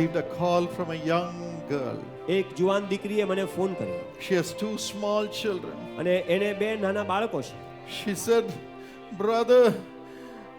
received a call from a young girl. એક જુવાન દીકરીએ મને ફોન કર્યો She has 2 small children. અને એને 2 નાના બાળકો છે. She said, "Brother,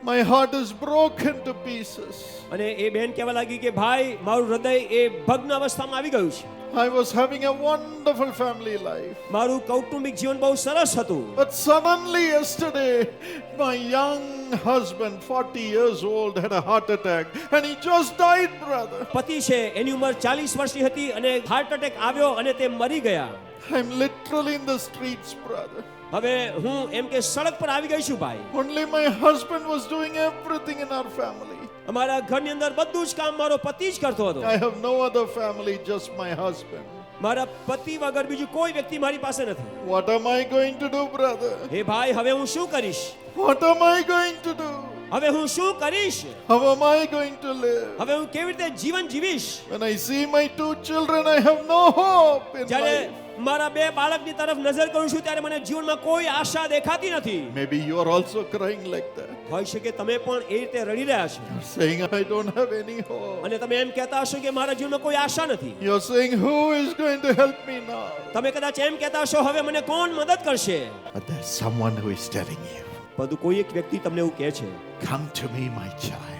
my heart is broken to pieces. અને એ બેન કહેવા લાગી કે ભાઈ મારું હૃદય એ ભગ્ન અવસ્થામાં આવી ગયું છે. I was having a wonderful family life. મારું કૌટુંબિક જીવન બહુ સરસ હતું. But suddenly yesterday, my young husband, 40 years old, had a heart attack and he just died, brother. પતિ છે એની ઉંમર 40 વર્ષની હતી અને હાર્ટ એટેક આવ્યો અને તે મરી ગયા. I'm literally in the streets, brother. હવે હું એમ કે સડક પર આવી ગઈ છું ભાઈ. Only my husband was doing everything in our family. અમારા ઘરની અંદર બધું જ કામ મારો પતિ જ કરતો હતો. I have no other family, just my husband. મારા પતિ વગર બીજું કોઈ વ્યક્તિ મારી પાસે નથી. What am I going to do, brother? હે ભાઈ હવે હું શું કરીશ? What am I going to do? હવે હું શું કરીશ? How am I going to live? હવે હું કેવી રીતે જીવન જીવીશ? When I see my 2 children, I have no hope in જ્યારે life. મારા 2 બાળકની તરફ નજર કરું છું ત્યારે મને જીવનમાં કોઈ આશા દેખાતી નથી. Maybe you are also crying like that. હોય શકે તમે પણ એ રીતે રડી રહ્યા છો You're saying, I don't have any hope. અને તમે એમ કહેતા હશો કે મારા જીવનમાં કોઈ આશા નથી. You're saying, who is going to help me now? તમે કદાચ એમ કહેતા હશો હવે મને કોણ મદદ કરશે? But there's someone who is telling you, બધું કોઈ એક વ્યક્તિ તમને એવું કહે છે, come to me, my child.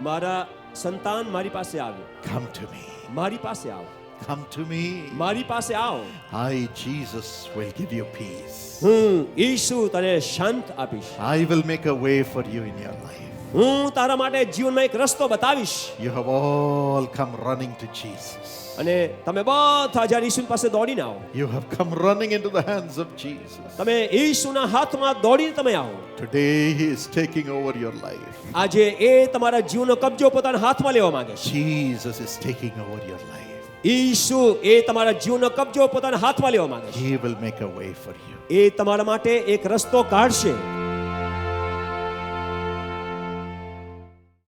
મારા સંતાન મારી પાસે આવો, Come to me. મારી પાસે આવો, Come to me. મારી પાસે આવો. I, Jesus, will give you peace. હું ઈસુ તને શાંત આપીશ. I will make a way for you in your life. હું તારા માટે જીવનમાં એક રસ્તો બતાવીશ. You have all come running to Jesus. અને તમે બધા જ્યારે ઈસુ પાસે દોડીને આવો, You have come running into the hands of Jesus. તમે ઈસુના હાથમાં દોડીને તમે આવો. Today He is taking over your life. આજે એ તમારા જીવનનો કબજો પોતાના હાથમાં લેવા માંગે છે. Jesus is taking over your life. ઈસુ એ તમારા જીવનનો કબજો પોતાના હાથમાં લેવા માંગે છે. He will make a way for you. એ તમારા માટે એક રસ્તો કાઢશે.